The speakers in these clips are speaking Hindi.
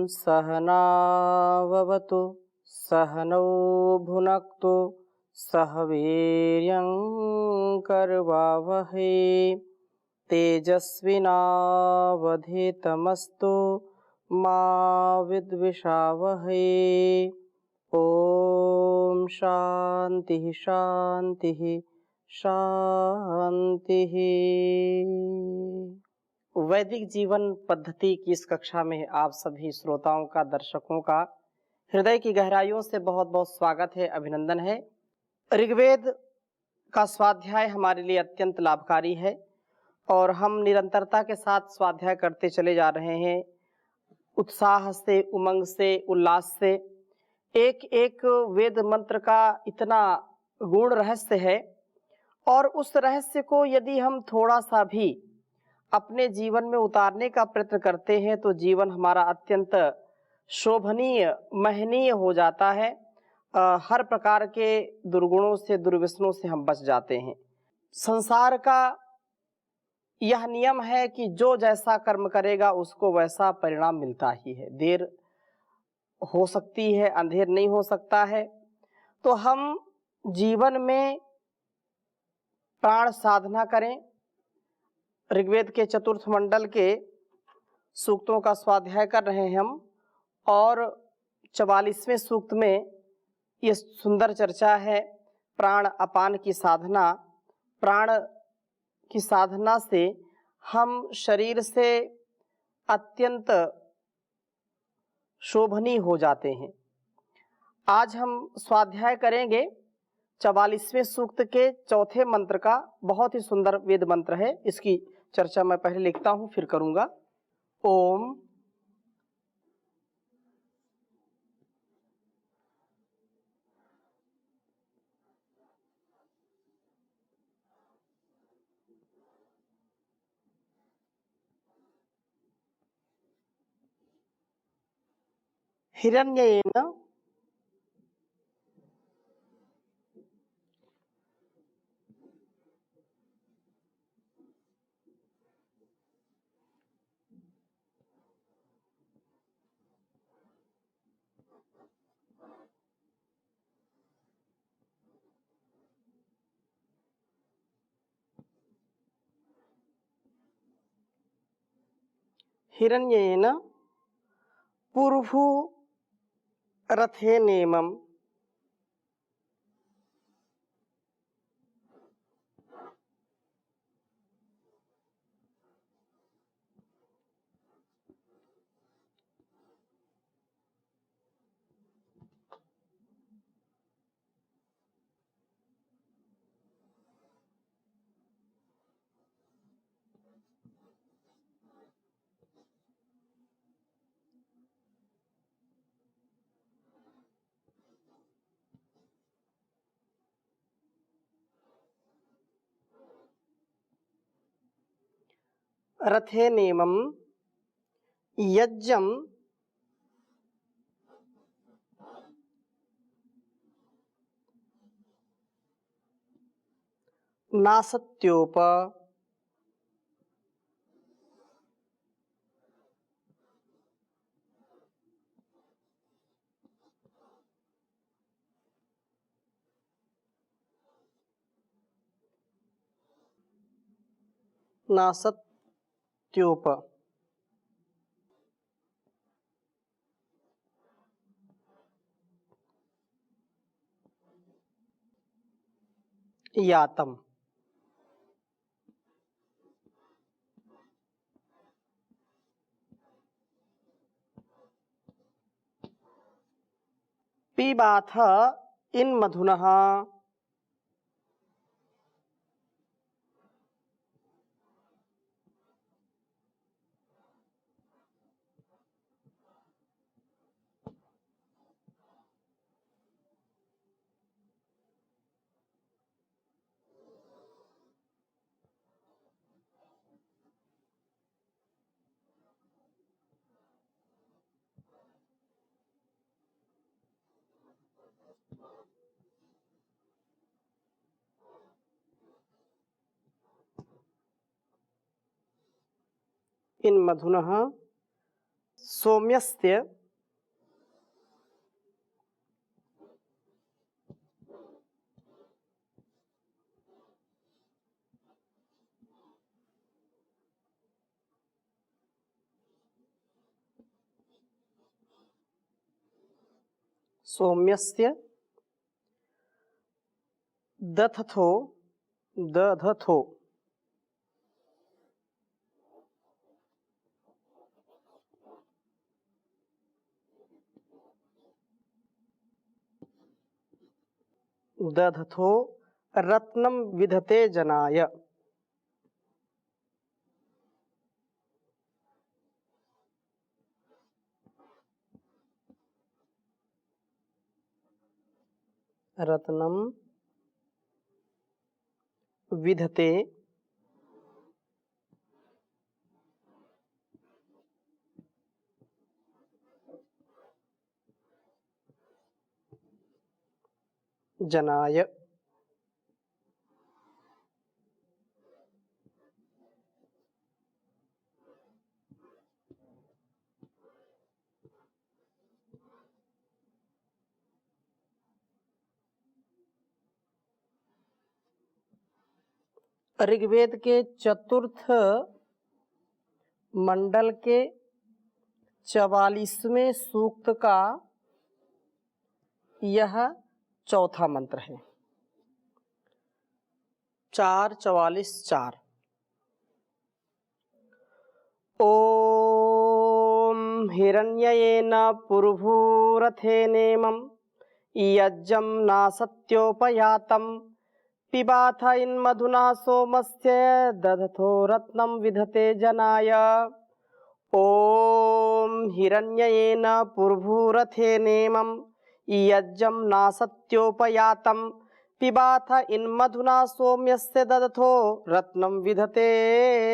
सहनाववतु सहनौ भुनक्तु सह वीर्यं करवावहै तेजस्विनावधीतमस्तु मा विद्विषावहै। ओम शांति शांति शांति। वैदिक जीवन पद्धति की इस कक्षा में आप सभी श्रोताओं का, दर्शकों का हृदय की गहराइयों से बहुत बहुत स्वागत है, अभिनंदन है। ऋग्वेद का स्वाध्याय हमारे लिए अत्यंत लाभकारी है और हम निरंतरता के साथ स्वाध्याय करते चले जा रहे हैं, उत्साह से, उमंग से, उल्लास से। एक एक वेद मंत्र का इतना गूढ़ रहस्य है और उस रहस्य को यदि हम थोड़ा सा भी अपने जीवन में उतारने का प्रयत्न करते हैं तो जीवन हमारा अत्यंत शोभनीय, महनीय हो जाता है। हर प्रकार के दुर्गुणों से, दुर्व्यसनों से हम बच जाते हैं। संसार का यह नियम है कि जो जैसा कर्म करेगा उसको वैसा परिणाम मिलता ही है। देर हो सकती है, अंधेर नहीं हो सकता है। तो हम जीवन में प्राण साधना करें। ऋग्वेद के चतुर्थ मंडल के सूक्तों का स्वाध्याय कर रहे हैं हम और 44वें सूक्त में ये सुंदर चर्चा है, प्राण अपान की साधना। प्राण की साधना से हम शरीर से अत्यंत शोभनीय हो जाते हैं। आज हम स्वाध्याय करेंगे 44वें सूक्त के चौथे मंत्र का। बहुत ही सुंदर वेद मंत्र है, इसकी चर्चा मैं पहले लिखता हूं फिर करूंगा। ओम हिरण्येन हिरण्येन पुरुहु रथे नेमम रथे नेमम यज्ञम नासत्योप नासत्योप यातम। पिबाथ इन मधुनः इन मधुनः सौम्यस्य सौम्यस्य दधथो दधथो दधथो रत्नं विधते जनाय। रत्नं विधते जनाय। ऋग्वेद के चतुर्थ मंडल के 44वें सूक्त का यह चौथा मंत्र है। 4:44-4। ओम हिरण्ययेन पुरुभूरथेनेमं यज्जं नासत्योपयातं पिबाथ इन्मधुना सोमस्य दधथो रत्नं विधते जनाय। ओम हिरण्ययेन पुरुभूरथेनेमं यज्जं नासत्योपयातं पिबाथ इन्मधुना सोम्यस्य दधथो रत्नं विधते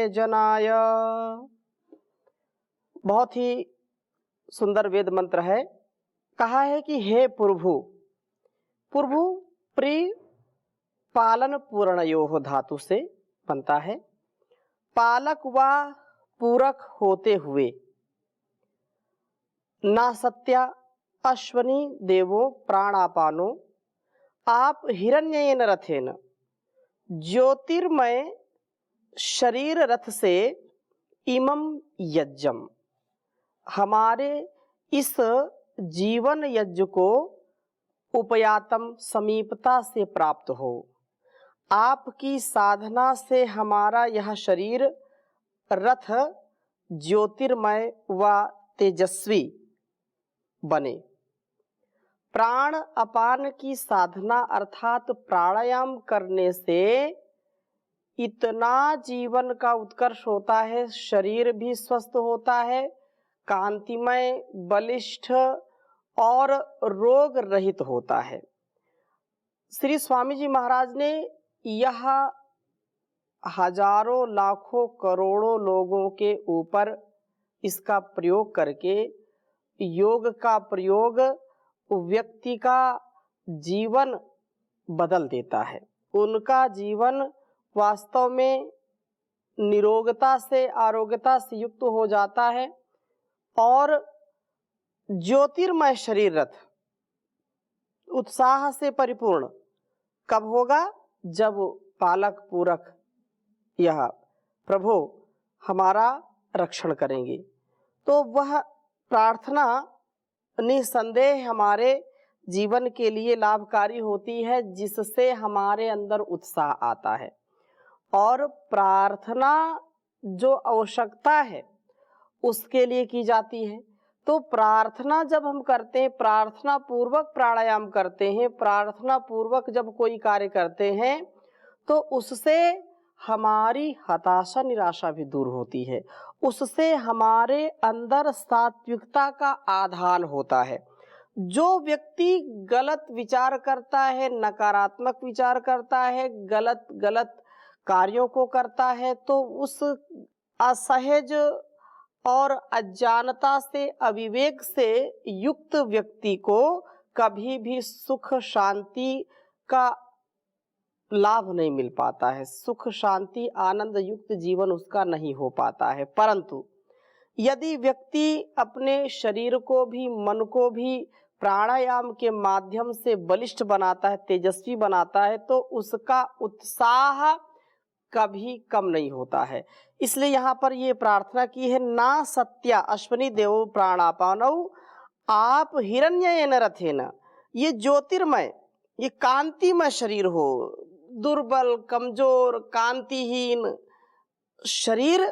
जनाय। बहुत ही सुंदर वेद मंत्र है। कहा है कि हे प्रभु, प्रभु प्रिय पालन पूर्णयोः धातु से बनता है। पालक व पूरक होते हुए नासत्या अश्वनी देवो प्राणापानो आप हिरण्ययेन रथेन ज्योतिर्मय शरीर रथ से इमं यज्ञम हमारे इस जीवन यज्ञ को उपयातम समीपता से प्राप्त हो। आपकी साधना से हमारा यह शरीर रथ ज्योतिर्मय व तेजस्वी बने। प्राण अपान की साधना अर्थात प्राणायाम करने से इतना जीवन का उत्कर्ष होता है, शरीर भी स्वस्थ होता है, कांतिमय, बलिष्ठ और रोग रहित होता है। श्री स्वामी जी महाराज ने यह हजारों लाखों करोड़ों लोगों के ऊपर इसका प्रयोग करके योग का प्रयोग व्यक्ति का जीवन बदल देता है। उनका जीवन वास्तव में निरोगता से, आरोग्यता से युक्त हो जाता है और ज्योतिर्मय शरीर रथ उत्साह से परिपूर्ण कब होगा? जब पालक पूरक यह प्रभु हमारा रक्षण करेंगे। तो वह प्रार्थना निसंदेह हमारे जीवन के लिए लाभकारी होती है, जिससे हमारे अंदर उत्साह आता है। और प्रार्थना जो आवश्यकता है उसके लिए की जाती है। तो प्रार्थना जब हम करते हैं, प्रार्थना पूर्वक प्राणायाम करते हैं, प्रार्थना पूर्वक जब कोई कार्य करते हैं तो उससे हमारी हताशा निराशा भी दूर होती है। उससे हमारे अंदर सात्विकता का आधान होता है। जो व्यक्ति गलत विचार करता है, नकारात्मक विचार करता है, गलत गलत कार्यों को करता है, तो उस असहज और अज्ञानता से, अविवेक से युक्त व्यक्ति को कभी भी सुख शांति का लाभ नहीं मिल पाता है। सुख शांति आनंद युक्त जीवन उसका नहीं हो पाता है। परंतु यदि व्यक्ति अपने शरीर को भी, मन को भी प्राणायाम के माध्यम से बलिष्ठ बनाता है, तेजस्वी बनाता है, तो उसका उत्साह कभी कम नहीं होता है। इसलिए यहाँ पर ये प्रार्थना की है, ना सत्या अश्वनी देव प्राणापानौ आप हिरण्ययन रथेन। ये ज्योतिर्मय, ये कांतिमय शरीर हो, दुर्बल, कमजोर, कांतिहीन शरीर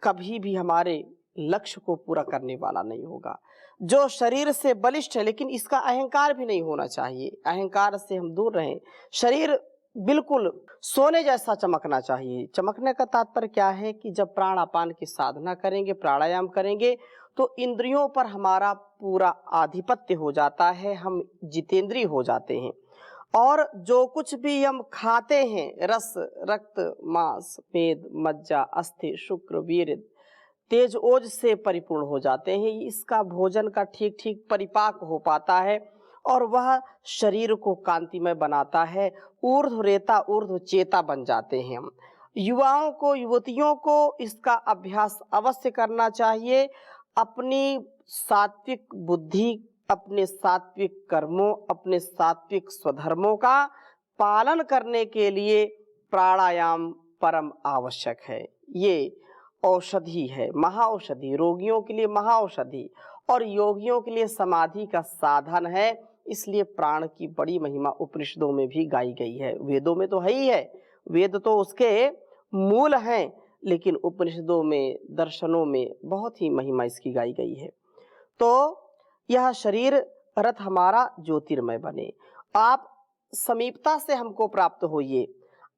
कभी भी हमारे लक्ष्य को पूरा करने वाला नहीं होगा। जो शरीर से बलिष्ठ है, लेकिन इसका अहंकार भी नहीं होना चाहिए, अहंकार से हम दूर रहें। शरीर बिल्कुल सोने जैसा चमकना चाहिए। चमकने का तात्पर्य क्या है कि जब प्राणापान की साधना करेंगे, प्राणायाम करेंगे, तो इंद्रियों पर हमारा पूरा आधिपत्य हो जाता है, हम जितेंद्रिय हो जाते हैं। और जो कुछ भी हम खाते हैं, रस, रक्त, मांस, मेद, मज्जा, अस्थि, शुक्र, वीर्य, तेज, ओज से परिपूर्ण हो जाते हैं। इसका भोजन का ठीक ठीक परिपाक हो पाता है और वह शरीर को कांतिमय बनाता है। ऊर्ध्व रेता ऊर्ध्व चेता बन जाते हैं हम। युवाओं को, युवतियों को इसका अभ्यास अवश्य करना चाहिए। अपनी सात्विक बुद्धि, अपने सात्विक कर्मों, अपने सात्विक स्वधर्मों का पालन करने के लिए प्राणायाम परम आवश्यक है। ये औषधि है, महाऔषधि, रोगियों के लिए महाऔषधि और योगियों के लिए समाधि का साधन है। इसलिए प्राण की बड़ी महिमा उपनिषदों में भी गाई गई है। वेदों में तो है ही है, वेद तो उसके मूल हैं, लेकिन उपनिषदों में, दर्शनों में बहुत ही महिमा इसकी गाई गई है। तो यह शरीर रथ हमारा ज्योतिर्मय बने। आप समीपता से हमको प्राप्त होइए,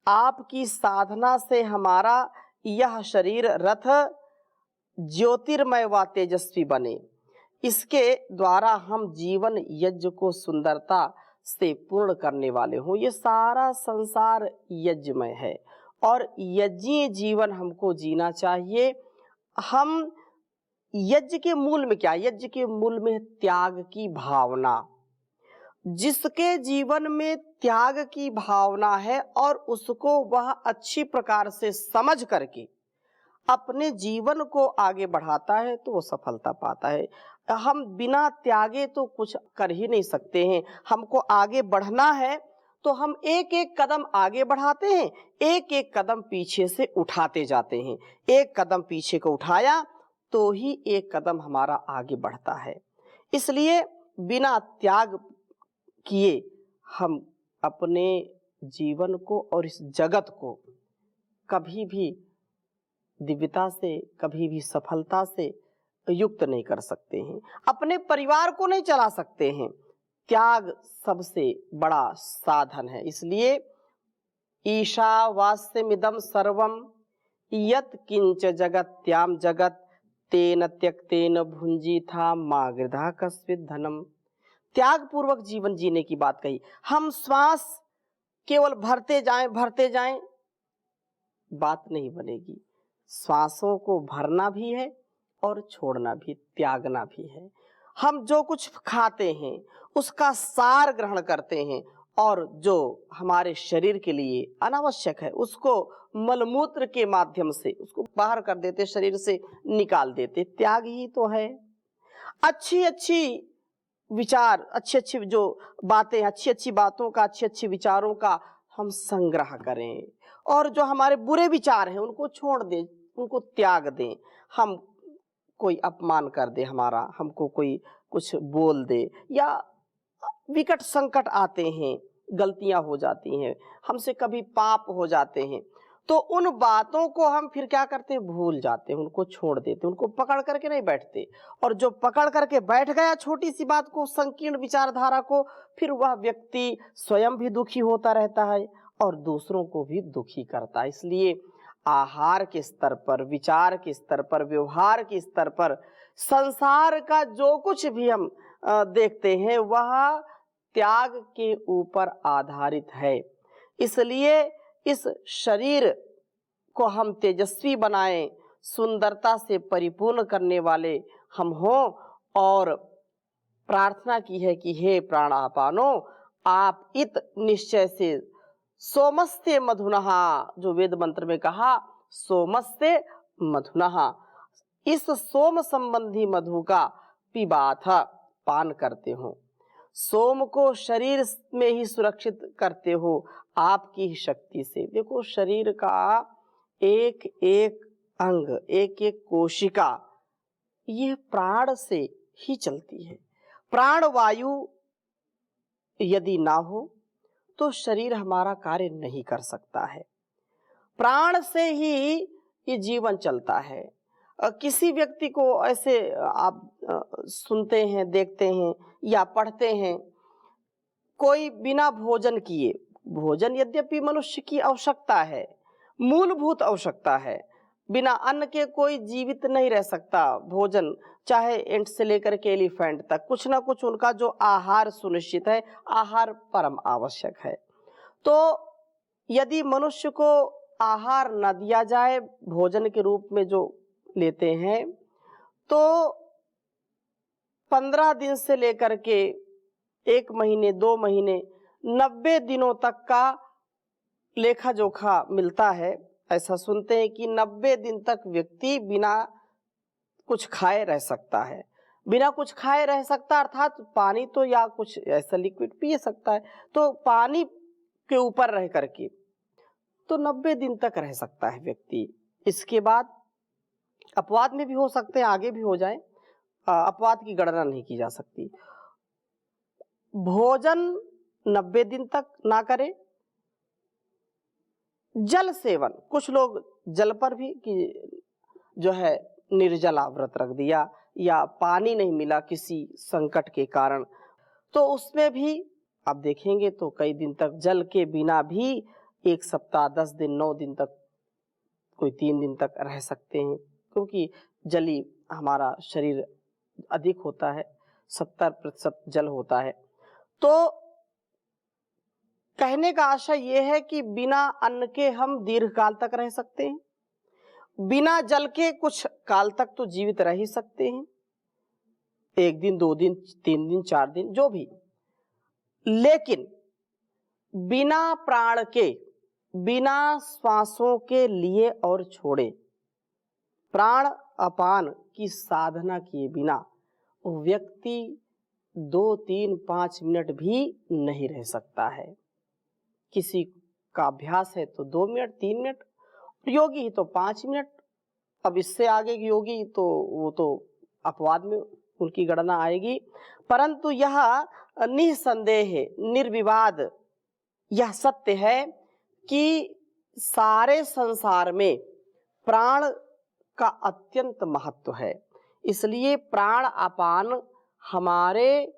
आपकी साधना से हमारा यह शरीर रथ ज्योतिर्मय व तेजस्वी बने। इसके द्वारा हम जीवन यज्ञ को सुंदरता से पूर्ण करने वाले हों। ये सारा संसार यज्ञमय है और यज्ञीय जीवन हमको जीना चाहिए। हम यज्ञ के मूल में क्या? यज्ञ के मूल में त्याग की भावना। जिसके जीवन में त्याग की भावना है और उसको वह अच्छी प्रकार से समझ करके अपने जीवन को आगे बढ़ाता है, तो वो सफलता पाता है। हम बिना त्यागे तो कुछ कर ही नहीं सकते हैं। हमको आगे बढ़ना है तो हम एक एक कदम आगे बढ़ाते हैं, एक एक कदम पीछे से उठाते जाते हैं। एक कदम पीछे को उठाया तो ही एक कदम हमारा आगे बढ़ता है। इसलिए बिना त्याग किए हम अपने जीवन को और इस जगत को कभी भी दिव्यता से, कभी भी सफलता से युक्त नहीं कर सकते हैं। अपने परिवार को नहीं चला सकते हैं। त्याग सबसे बड़ा साधन है। इसलिए ईशावास्यमिदं सर्वं यत् किंच जगत्याम जगत तेन त्यक्तेन भुंजीथा मा गृधा कस्मिद् धनम। त्याग पूर्वक जीवन जीने की बात कही। हम श्वास केवल भरते जाएं, बात नहीं बनेगी। श्वासों को भरना भी है और छोड़ना भी, त्यागना भी है। हम जो कुछ खाते हैं उसका सार ग्रहण करते हैं और जो हमारे शरीर के लिए अनावश्यक है उसको मलमूत्र के माध्यम से उसको बाहर कर देते, शरीर से निकाल देते। त्याग ही तो है। अच्छी अच्छी विचार, अच्छी अच्छी जो बातें, अच्छी अच्छी बातों का, अच्छी अच्छी विचारों का हम संग्रह करें और जो हमारे बुरे विचार हैं उनको छोड़ दें, उनको त्याग दें। हम कोई अपमान कर दे हमारा, हमको कोई कुछ बोल दे या विकट संकट आते हैं, गलतियां हो जाती हैं, हमसे कभी पाप हो जाते हैं, तो उन बातों को हम फिर क्या करते हैं? भूल जाते हैं, उनको छोड़ देते, उनको पकड़ करके नहीं बैठते। और जो पकड़ करके बैठ गया छोटी सी बात को, संकीर्ण विचारधारा को, फिर वह व्यक्ति स्वयं भी दुखी होता रहता है और दूसरों को भी दुखी करता है। इसलिए आहार के स्तर पर, विचार के स्तर पर, व्यवहार के स्तर पर संसार का जो कुछ भी हम देखते हैं वह त्याग के ऊपर आधारित है। इसलिए इस शरीर को हम तेजस्वी बनाएं, सुंदरता से परिपूर्ण करने वाले हम हों। और प्रार्थना की है कि हे प्राणापानो, आप इत निश्चय से सोमस्ते मधुनः, जो वेद मंत्र में कहा सोमस्ते मधुनः, इस सोम संबंधी मधु का पिबाथ पान करते हो। सोम को शरीर में ही सुरक्षित करते हो आपकी ही शक्ति से। देखो, शरीर का एक एक अंग, एक एक कोशिका ये प्राण से ही चलती है। प्राण वायु यदि ना हो तो शरीर हमारा कार्य नहीं कर सकता है। प्राण से ही ये जीवन चलता है। किसी व्यक्ति को ऐसे आप सुनते हैं, देखते हैं या पढ़ते हैं, कोई बिना भोजन किए, भोजन यद्यपि मनुष्य की आवश्यकता है, मूलभूत आवश्यकता है, बिना अन्न के कोई जीवित नहीं रह सकता। भोजन चाहे एंट से लेकर के एलिफेंट तक, कुछ ना कुछ उनका जो आहार सुनिश्चित है, आहार परम आवश्यक है। तो यदि मनुष्य को आहार न दिया जाए, भोजन के रूप में जो लेते हैं, तो 15 दिन से लेकर के 1 महीने, 2 महीने, 90 दिनों तक का लेखा जोखा मिलता है। ऐसा सुनते हैं कि 90 दिन तक व्यक्ति बिना कुछ खाए रह सकता है। बिना कुछ खाए रह सकता अर्थात पानी तो या कुछ ऐसा लिक्विड पी सकता है, तो पानी के ऊपर रह करके तो 90 दिन तक रह सकता है व्यक्ति। इसके बाद अपवाद में भी हो सकते हैं, आगे भी हो जाए, अपवाद की गणना नहीं की जा सकती। भोजन 90 दिन तक ना करे। जल सेवन, कुछ लोग जल पर भी कि जो है निर्जला व्रत रख दिया, या पानी नहीं मिला किसी संकट के कारण, तो उसमें भी आप देखेंगे तो कई दिन तक जल के बिना भी 1 सप्ताह, 10 दिन, 9 दिन तक, कोई 3 दिन तक रह सकते हैं, क्योंकि जली हमारा शरीर अधिक होता है, 70% जल होता है। तो कहने का आशय यह है कि बिना अन्न के हम दीर्घ काल तक रह सकते हैं, बिना जल के कुछ काल तक तो जीवित रह ही सकते हैं, 1 दिन, 2 दिन, 3 दिन, 4 दिन, जो भी। लेकिन बिना प्राण के, बिना श्वासों के लिए और छोड़े, प्राण अपान की साधना किए बिना वो व्यक्ति 2, 3, 5 मिनट भी नहीं रह सकता है। किसी का अभ्यास है तो 2 मिनट, 3 मिनट, योगी ही तो 5 मिनट। अब इससे आगे की योगी तो वो तो अपवाद में उनकी गणना आएगी। परंतु यह निसंदेह, निर्विवाद यह सत्य है कि सारे संसार में प्राण का अत्यंत महत्व है। इसलिए प्राण अपान हमारे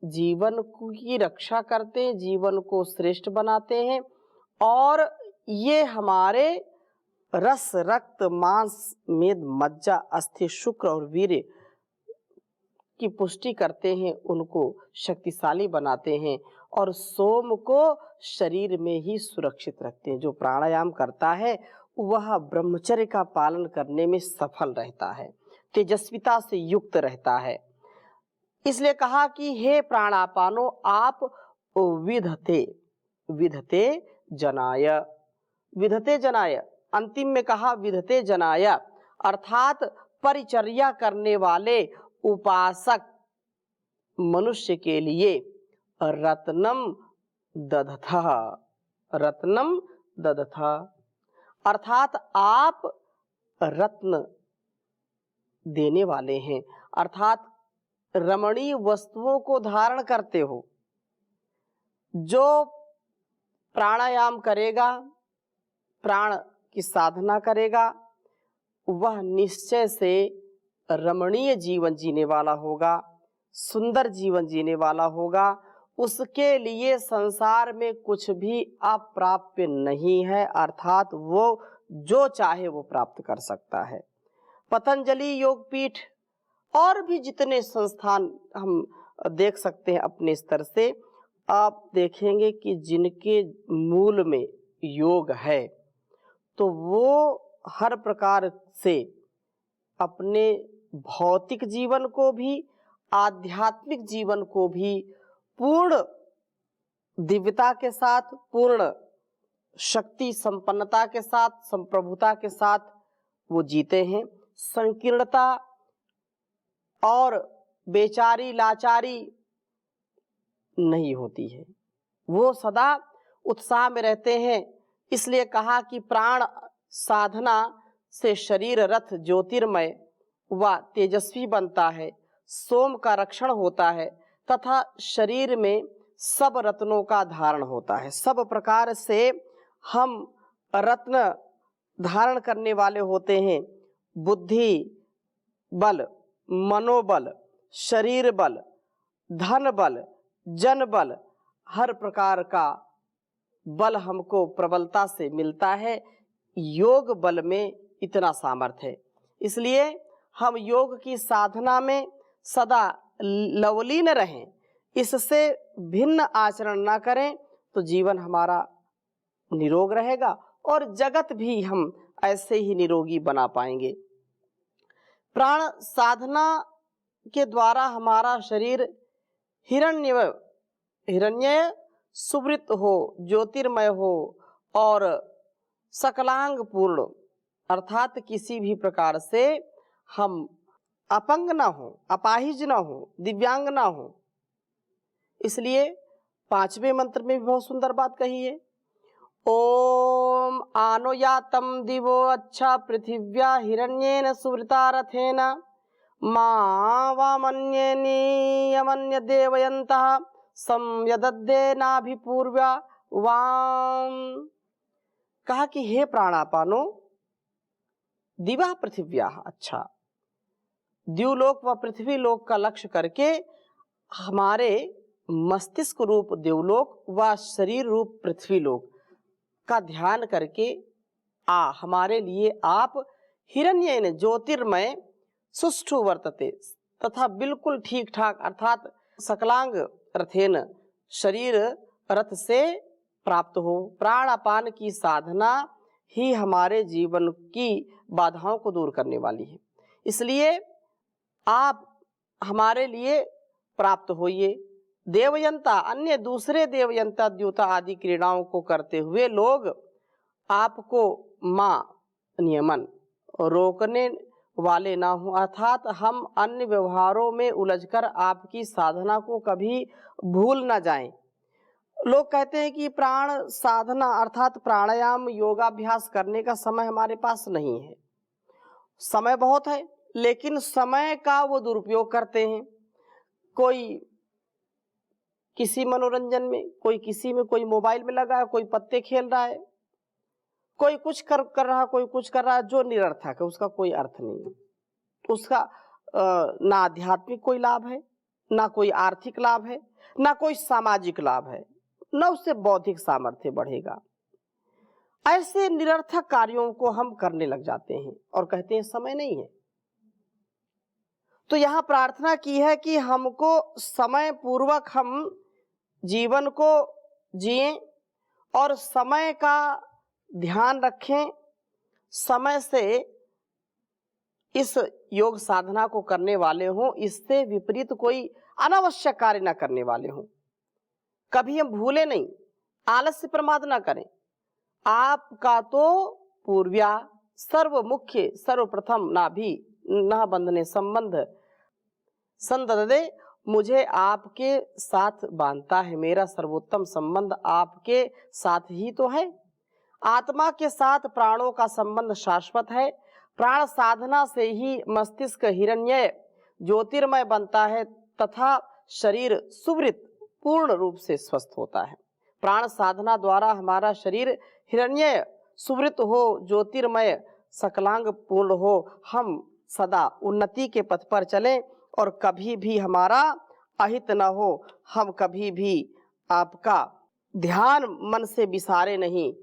जीवन की रक्षा करते हैं, जीवन को श्रेष्ठ बनाते हैं, और ये हमारे रस, रक्त, मांस, मेद, मज्जा, अस्थि, शुक्र और वीर्य की पुष्टि करते हैं, उनको शक्तिशाली बनाते हैं, और सोम को शरीर में ही सुरक्षित रखते हैं। जो प्राणायाम करता है वह ब्रह्मचर्य का पालन करने में सफल रहता है, तेजस्विता से युक्त रहता है। इसलिए कहा कि हे प्राणापानो आप विधते, विधते जनाय, विधते जनाय, अंतिम में कहा विधते जनाय, अर्थात परिचर्या करने वाले उपासक मनुष्य के लिए रत्नम दधतः, रत्नम दधतः, अर्थात आप रत्न देने वाले हैं, अर्थात रमणीय वस्तुओं को धारण करते हो। जो प्राणायाम करेगा, प्राण की साधना करेगा, वह निश्चय से रमणीय जीवन जीने वाला होगा, सुंदर जीवन जीने वाला होगा। उसके लिए संसार में कुछ भी अप्राप्य नहीं है, अर्थात वो जो चाहे वो प्राप्त कर सकता है। पतंजलि योगपीठ और भी जितने संस्थान हम देख सकते हैं अपने स्तर से, आप देखेंगे कि जिनके मूल में योग है, तो वो हर प्रकार से अपने भौतिक जीवन को भी, आध्यात्मिक जीवन को भी पूर्ण दिव्यता के साथ, पूर्ण शक्ति संपन्नता के साथ, संप्रभुता के साथ वो जीते हैं। संकीर्णता और बेचारी लाचारी नहीं होती है, वो सदा उत्साह में रहते हैं। इसलिए कहा कि प्राण साधना से शरीर रथ ज्योतिर्मय व तेजस्वी बनता है, सोम का रक्षण होता है तथा शरीर में सब रत्नों का धारण होता है। सब प्रकार से हम रत्न धारण करने वाले होते हैं। बुद्धि बल, मनोबल, शरीर बल, धन बल, जन बल, हर प्रकार का बल हमको प्रबलता से मिलता है। योग बल में इतना सामर्थ्य है, इसलिए हम योग की साधना में सदा लवलीन रहें, इससे भिन्न आचरण ना करें तो जीवन हमारा निरोग रहेगा और जगत भी हम ऐसे ही निरोगी बना पाएंगे। प्राण साधना के द्वारा हमारा शरीर हिरण्य सुवृत हो, ज्योतिर्मय हो और सकलांग पूर्ण, अर्थात किसी भी प्रकार से हम अपंग ना हो, अपाहिज ना हो, दिव्यांग ना हो। इसलिए 5वें मंत्र में भी बहुत सुंदर बात कही है। ओम आनो यातम दिवो अच्छा पृथिव्या हिरण्येन सुवृता रथेन मा वामन्येनियमन्य देवयन्तः संयदद्दे नाभिपूर्व्या वाम। कहा कि हे प्राणापानो, दिवा पृथिव्या अच्छा, द्युलोक व पृथ्वी लोक का लक्ष्य करके हमारे मस्तिष्क रूप देवलोक व शरीर रूप पृथ्वी लोक का ध्यान करके हमारे लिए आप हिरण्येन ज्योतिर्मय सुष्ठु वर्तते तथा बिल्कुल ठीक ठाक अर्थात सकलांग रथेन शरीर रथ से प्राप्त हो। प्राणापान की साधना ही हमारे जीवन की बाधाओं को दूर करने वाली है, इसलिए आप हमारे लिए प्राप्त होइए। देवयंता, अन्य दूसरे देवयंता द्यूता आदि क्रीड़ाओं को करते हुए लोग आपको मां नियमन रोकने वाले ना हो, अर्थात हम अन्य व्यवहारों में उलझकर आपकी साधना को कभी भूल ना जाएं। लोग कहते हैं कि प्राण साधना अर्थात प्राणायाम योगाभ्यास करने का समय हमारे पास नहीं है। समय बहुत है, लेकिन समय का वो दुरुपयोग करते हैं। कोई किसी मनोरंजन में, कोई किसी में, कोई मोबाइल में लगा है, कोई पत्ते खेल रहा है, कोई कुछ कर रहा, कोई कुछ कर रहा है जो निरर्थक है, उसका कोई अर्थ नहीं। उसका ना आध्यात्मिक कोई लाभ है, ना कोई आर्थिक लाभ है, ना कोई सामाजिक लाभ है, ना उससे बौद्धिक सामर्थ्य बढ़ेगा। ऐसे निरर्थक कार्यों को हम करने लग जाते हैं और कहते हैं समय नहीं है। तो यहाँ प्रार्थना की है कि हमको समय पूर्वक हम जीवन को जिएं और समय का ध्यान रखें, समय से इस योग साधना को करने वाले हों, इससे विपरीत कोई अनावश्यक कार्य न करने वाले हों। कभी हम भूले नहीं, आलस्य प्रमाद ना करें। आपका तो पूर्व्या सर्व मुख्य सर्वप्रथम नाभि न बंधने संबंध संददे, मुझे आपके साथ बांधता है, मेरा सर्वोत्तम संबंध आपके साथ ही तो है। आत्मा के साथ प्राणों का संबंध शाश्वत है। प्राण साधना से ही मस्तिष्क हिरण्य ज्योतिर्मय बनता है तथा शरीर सुवृत पूर्ण रूप से स्वस्थ होता है। प्राण साधना द्वारा हमारा शरीर हिरण्य सुवृत हो, ज्योतिर्मय सकलांग पूर्ण हो, हम सदा उन्नति के पथ पर चलें और कभी भी हमारा अहित न हो, हम कभी भी आपका ध्यान मन से बिसारे नहीं,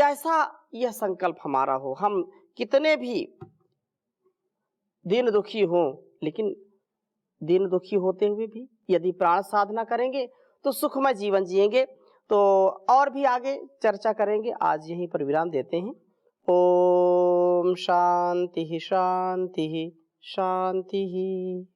ऐसा यह संकल्प हमारा हो। हम कितने भी दिन दुखी हों, लेकिन दिन दुखी होते हुए भी यदि प्राण साधना करेंगे तो सुखमय जीवन जिएंगे। तो और भी आगे चर्चा करेंगे, आज यहीं पर विराम देते हैं। ओम शांति शांति शांति।